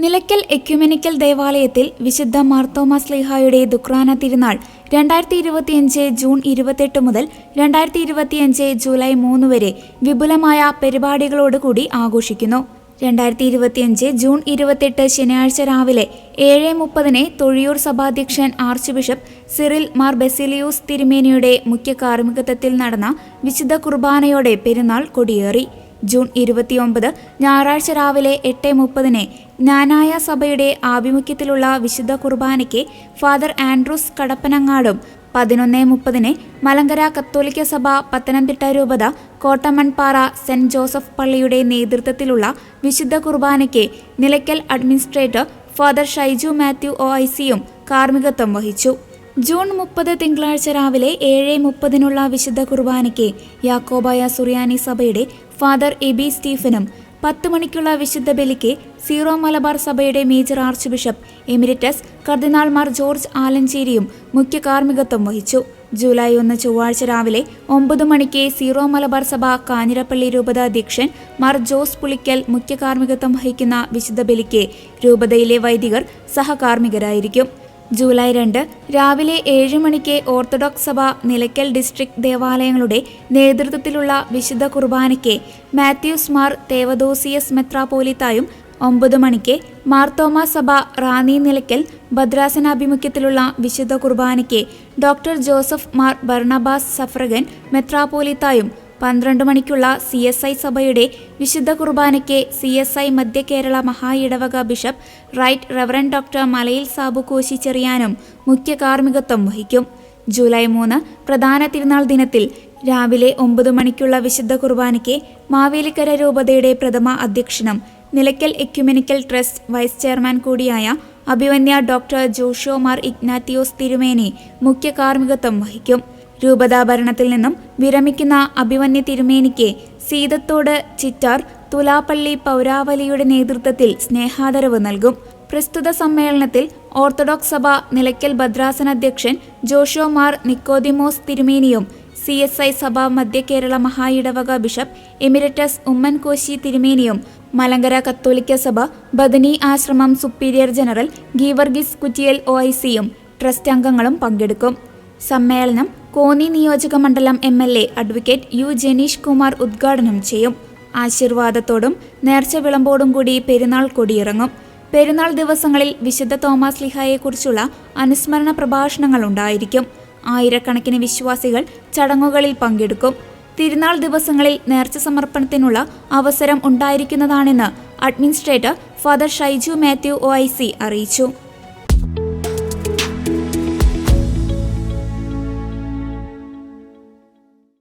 Nilakkal ecumenical ദേവാലയത്തിൽ വിശുദ്ധ മാർത്തോമാ ശ്ലീഹായുടെ ദുക്രാന തിരുനാൾ 2025 June 28 മുതൽ 2025 ജൂലൈ 3 വരെ വിപുലമായ പരിപാടികളോടുകൂടി ആഘോഷിക്കുന്നു. 2025 ജൂൺ 28 ശനിയാഴ്ച രാവിലെ 7:30 തൊഴിയൂർ സഭാധ്യക്ഷൻ archbishop Cyril Mar Baselios തിരുമേനിയുടെ മുഖ്യ കാർമ്മികത്വത്തിൽ നടന്ന വിശുദ്ധ കുർബാനയോടെ പെരുന്നാൾ കൊടിയേറി. ജൂൺ 29 ഞായറാഴ്ച രാവിലെ 8:30 ജ്ഞാനായ സഭയുടെ ആഭിമുഖ്യത്തിലുള്ള വിശുദ്ധ കുർബാനയ്ക്ക് ഫാദർ ആൻഡ്രൂസ് കടപ്പനങ്ങാടും, 11:30 മലങ്കര കത്തോലിക്ക സഭ പത്തനംതിട്ട രൂപത കോട്ടമൺപാറ സെന്റ് ജോസഫ് പള്ളിയുടെ നേതൃത്വത്തിലുള്ള വിശുദ്ധ കുർബാനയ്ക്ക് നിലയ്ക്കൽ അഡ്മിനിസ്ട്രേറ്റർ ഫാദർ ഷൈജു മാത്യു OICയും കാർമ്മികത്വം വഹിച്ചു. ജൂൺ 30 തിങ്കളാഴ്ച രാവിലെ 7:30 വിശുദ്ധ കുർബാനയ്ക്ക് യാക്കോബായ സുറിയാനി സഭയുടെ ഫാദർ എബി സ്റ്റീഫനും, 10 മണിക്കുള്ള വിശുദ്ധ ബലിക്ക് സീറോ മലബാർ സഭയുടെ മേജർ ആർച്ച് ബിഷപ്പ് എമിരിറ്റസ് കർദിനാൾ മാർ ജോർജ് ആലഞ്ചേരിയും മുഖ്യ കാർമ്മികത്വം വഹിച്ചു. ജൂലൈ 1 ചൊവ്വാഴ്ച രാവിലെ 9 മണിക്ക് സീറോ മലബാർ സഭ കാഞ്ഞിരപ്പള്ളി രൂപത അധ്യക്ഷൻ മാർ ജോസ് പുളിക്കൽ മുഖ്യ കാർമ്മികത്വം വഹിക്കുന്ന വിശുദ്ധ ബലിക്ക് രൂപതയിലെ വൈദികർ സഹകാർമ്മികരായിരിക്കും. ജൂലൈ 2 രാവിലെ 7 മണിക്ക് ഓർത്തഡോക്സ് സഭ നിലയ്ക്കൽ ഡിസ്ട്രിക്ട് ദേവാലയങ്ങളുടെ നേതൃത്വത്തിലുള്ള വിശുദ്ധ കുർബാനയ്ക്ക് മാത്യൂസ് മാർ തേവദോസിയസ് മെത്രാപോലിത്തായും, 9 മണിക്ക് മാർത്തോമാ സഭ റാന്നി നിലയ്ക്കൽ ഭദ്രാസനാഭിമുഖ്യത്തിലുള്ള വിശുദ്ധ കുർബാനയ്ക്ക് doctor Joseph Mar Barnabas suffragan മെത്രാപോലിത്തായും, 12 മണിക്കുള്ള CSI സഭയുടെ വിശുദ്ധ കുർബാനയ്ക്ക് CSI മധ്യ കേരള മഹാ ഇടവക ബിഷപ്പ് റൈറ്റ് റവറൻഡ് ഡോക്ടർ മലയിൽ സാബു കോശി ചെറിയാനും മുഖ്യ കാർമ്മികത്വം വഹിക്കും. ജൂലൈ 3 പ്രധാന തിരുനാൾ ദിനത്തിൽ രാവിലെ 9 മണിക്കുള്ള വിശുദ്ധ കുർബാനയ്ക്ക് മാവേലിക്കര രൂപതയുടെ പ്രഥമ അധ്യക്ഷനും Nilakkal ecumenical trust vice chairman കൂടിയായ അഭിവന്യ ഡോക്ടർ ജോഷോ മാർ ഇഗ്നാത്തിയോസ് തിരുമേനി മുഖ്യ കാർമ്മികത്വം വഹിക്കും. രൂപതാ ഭരണത്തിൽ നിന്നും വിരമിക്കുന്ന അഭിവന്യ തിരുമേനിക്ക് സീതത്തോട് ചിറ്റാർ തുലാപ്പള്ളി പൗരാവലിയുടെ നേതൃത്വത്തിൽ സ്നേഹാദരവ് നൽകും. പ്രസ്തുത സമ്മേളനത്തിൽ ഓർത്തഡോക്സ് സഭ നിലയ്ക്കൽ ഭദ്രാസന അധ്യക്ഷൻ ജോഷോ മാർ നിക്കോദിമോസ് തിരുമേനിയും, CSI സഭ മധ്യ കേരള മഹാ ഇടവക ബിഷപ്പ് എമിരറ്റസ് ഉമ്മൻ കോശി തിരുമേനിയും, മലങ്കര കത്തോലിക്ക സഭ ബദനി ആശ്രമം സുപ്പീരിയർ ജനറൽ ഗീവർഗീസ് കുറ്റിയൽ OICയും ട്രസ്റ്റ് അംഗങ്ങളും പങ്കെടുക്കും. സമ്മേളനം കോന്നി നിയോജക മണ്ഡലം MLA advocate U Janeesh Kumar ഉദ്ഘാടനം ചെയ്യും. ആശീർവാദത്തോടും നേർച്ച വിളമ്പോടും കൂടി പെരുന്നാൾ കൊടിയിറങ്ങും. പെരുന്നാൾ ദിവസങ്ങളിൽ വിശുദ്ധ തോമാസ് ശ്ലീഹായെക്കുറിച്ചുള്ള അനുസ്മരണ പ്രഭാഷണങ്ങൾ ഉണ്ടായിരിക്കും. ആയിരക്കണക്കിന് വിശ്വാസികൾ ചടങ്ങുകളിൽ പങ്കെടുക്കും. തിരുനാൾ ദിവസങ്ങളിൽ നേർച്ച സമർപ്പണത്തിനുള്ള അവസരം ഉണ്ടായിരിക്കുന്നതാണെന്ന് administrator father Shaiju Mathew OIC അറിയിച്ചു.